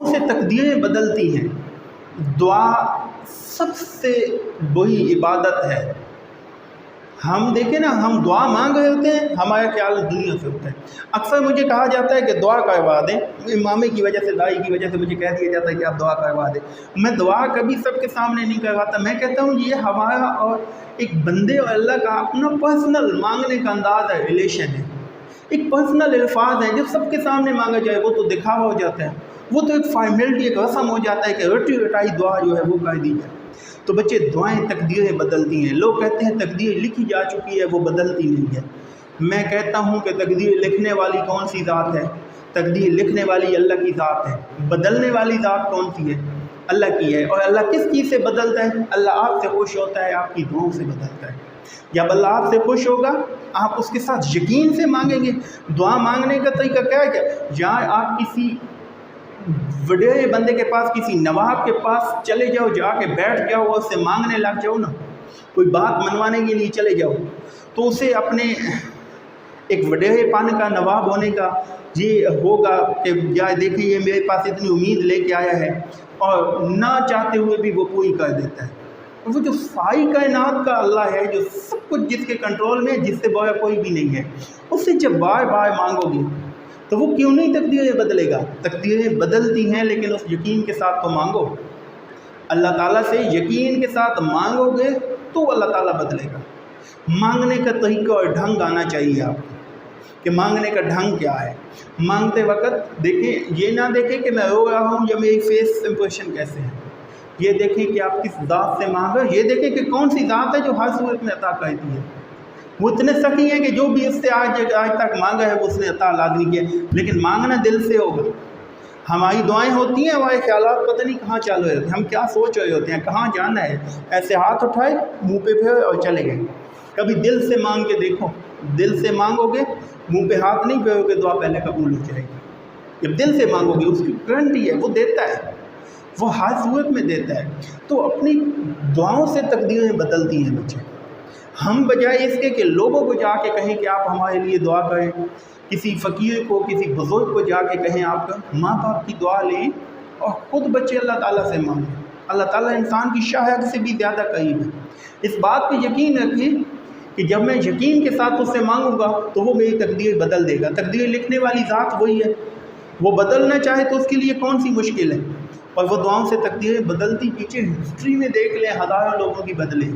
سے تقدیریں بدلتی ہیں۔ دعا سب سے بڑی عبادت ہے۔ ہم دیکھیں نا، ہم دعا مانگ رہے ہوتے ہیں، ہمارا خیال دنیا سے ہوتا ہے۔ اکثر مجھے کہا جاتا ہے کہ دعا کروا دیں، امامے کی وجہ سے، دائی کی وجہ سے مجھے کہہ دیا جاتا ہے کہ آپ دعا کروا دیں۔ میں دعا کبھی سب کے سامنے نہیں کرواتا۔ میں کہتا ہوں یہ ہمارا اور ایک بندے اور اللہ کا اپنا پرسنل مانگنے کا انداز ہے، ریلیشن ہے، ایک پرسنل الفاظ ہیں جو سب کے سامنے مانگا جائے وہ تو دکھاوا ہو جاتا ہے، وہ تو ایک فارمیلٹی، ایک رسم ہو جاتا ہے کہ رٹی رٹائی دعا جو ہے وہ کر دی جائے۔ تو بچے، دعائیں تقدیریں بدلتی ہیں۔ لوگ کہتے ہیں تقدیر لکھی جا چکی ہے، وہ بدلتی نہیں ہے۔ میں کہتا ہوں کہ تقدیر لکھنے والی کون سی ذات ہے؟ تقدیر لکھنے والی اللہ کی ذات ہے۔ بدلنے والی ذات کون سی ہے؟ اللہ کی ہے۔ اور اللہ کس چیز سے بدلتا ہے؟ اللہ آپ سے خوش ہوتا ہے، آپ کی دعاؤں سے بدلتا ہے۔ جب اللہ آپ سے خوش ہوگا، آپ اس کے ساتھ یقین سے مانگیں گے۔ دعا مانگنے کا طریقہ کیا ہے؟ جہاں آپ کسی وڈیرے بندے کے پاس، کسی نواب کے پاس چلے جاؤ، جا کے بیٹھ جاؤ اور اس سے مانگنے لگ جاؤ نا، کوئی بات منوانے کے لیے چلے جاؤ، تو اسے اپنے ایک وڈیرے پن کا، نواب ہونے کا یہ ہوگا کہ جائے دیکھیں یہ میرے پاس اتنی امید لے کے آیا ہے، اور نہ چاہتے ہوئے بھی وہ پوری کر دیتا ہے۔ وہ جو ساری کائنات کا اللہ ہے، جو سب کچھ جس کے کنٹرول میں ہے، جس سے بڑا کوئی بھی نہیں ہے، اس سے جب بار بار مانگو گے تو وہ کیوں نہیں تقدیریں بدلے گا؟ تقدیریں بدلتی ہیں، لیکن اس یقین کے ساتھ تو مانگو۔ اللہ تعالیٰ سے یقین کے ساتھ مانگو گے تو اللہ تعالیٰ بدلے گا۔ مانگنے کا طریقہ اور ڈھنگ آنا چاہیے آپ کو کہ مانگنے کا ڈھنگ کیا ہے۔ مانگتے وقت دیکھیں، یہ نہ دیکھیں کہ میں رو رہا ہوں یا میری فیس امپریشن کیسے ہے، یہ دیکھیں کہ آپ کس ذات سے مانگ رہے ہیں، یہ دیکھیں کہ کون سی ذات ہے جو ہر صورت میں عطا کرتی ہے۔ وہ اتنے سخی ہیں کہ جو بھی اس سے آج تک مانگا ہے وہ اس نے عطا لازمی کیا، لیکن مانگنا دل سے ہوگا۔ ہماری دعائیں ہوتی ہیں، ہمارے خیالات پتہ نہیں کہاں چل رہے ہوتے ہیں، ہم کیا سوچ رہے ہوتے ہیں، کہاں جانا ہے، ایسے ہاتھ اٹھائے، منہ پہ پھیرے اور چلے گئے۔ کبھی دل سے مانگ کے دیکھو، دل سے مانگو گے، منہ پہ ہاتھ نہیں پھیرو گے، دعا پہلے قبول ہو جائے گی۔ جب دل سے مانگو گے، اس کی گارنٹی ہے، وہ دیتا ہے، وہ ہر صورت میں دیتا ہے۔ تو اپنی دعاؤں سے تقدیریں بدلتی ہیں بچے۔ ہم بجائے اس کے لوگوں کو جا کے کہیں کہ آپ ہمارے لیے دعا کریں، کسی فقیر کو، کسی بزرگ کو جا کے کہیں آپ کا ماں باپ کی دعا لیں، اور خود بچے اللہ تعالیٰ سے مانگیں۔ اللہ تعالیٰ انسان کی شاہد سے بھی زیادہ قریب ہے۔ اس بات پہ یقین رکھیں کہ جب میں یقین کے ساتھ اس سے مانگوں گا تو وہ میری تقدیر بدل دے گا۔ تقدیر لکھنے والی ذات وہی ہے، وہ بدلنا چاہے تو اس کے لیے کون سی مشکل ہے؟ اور وہ دعاؤں سے تقدیریں بدلتی، پیچھے ہسٹری میں دیکھ لیں، ہزاروں لوگوں کی بدلے،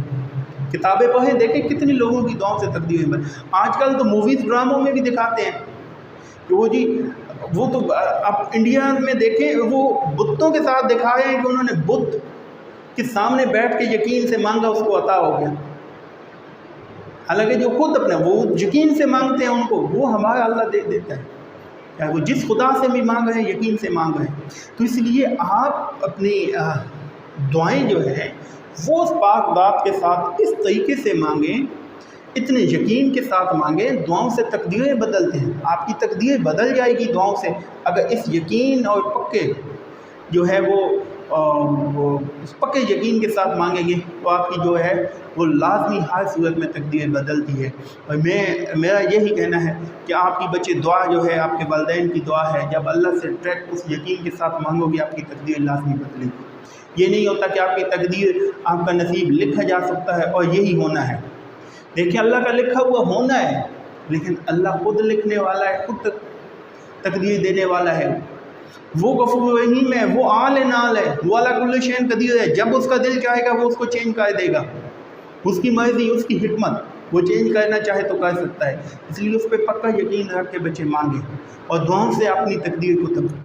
کتابیں پڑھیں، دیکھیں کتنی لوگوں کی دعاؤں سے تقدیریں بدلیں۔ آج کل تو موویز، ڈراموں میں بھی دکھاتے ہیں کہ وہ تو اب انڈیا میں دیکھیں، وہ بتوں کے ساتھ دکھائے ہیں کہ انہوں نے بت کے سامنے بیٹھ کے یقین سے مانگا، اس کو عطا ہو گیا۔ حالانکہ جو خود اپنے وہ یقین سے مانگتے ہیں، ان کو وہ ہمارا اللہ دے دیتا ہے، چاہے وہ جس خدا سے بھی مانگ رہے ہیں، یقین سے مانگ رہے ہیں۔ تو اس لیے آپ اپنی دعائیں جو ہیں وہ اس پاک ذات کے ساتھ اس طریقے سے مانگیں، اتنے یقین کے ساتھ مانگیں۔ دعاؤں سے تقدیریں بدلتے ہیں، آپ کی تقدیر بدل جائے گی دعاؤں سے، اگر اس یقین اور پکے جو ہے وہ اس پکے یقین کے ساتھ مانگیں گے تو آپ کی جو ہے وہ لازمی ہر صورت میں تقدیر بدلتی ہے۔ اور میرا یہی کہنا ہے کہ آپ کی بچے دعا جو ہے آپ کے والدین کی دعا ہے، جب اللہ سے ڈائریکٹ اس یقین کے ساتھ مانگو گے آپ کی تقدیر لازمی بدلے گی۔ یہ نہیں ہوتا کہ آپ کی تقدیر، آپ کا نصیب لکھا جا سکتا ہے اور یہی ہونا ہے۔ دیکھیں اللہ کا لکھا ہوا ہونا ہے، لیکن اللہ خود لکھنے والا ہے، خود تقدیر دینے والا ہے۔ وہ غفور رحیم ہے، وہ عال نال ہے، وہ علی کل شیء قدیر ہے۔ جب اس کا دل چاہے گا وہ اس کو چینج کر دے گا، اس کی مرضی، اس کی حکمت، وہ چینج کرنا چاہے تو کر سکتا ہے۔ اس لیے اس پہ پکا یقین رکھ کے بچے مانگیں اور دعاؤں سے اپنی تقدیر کو تبدیل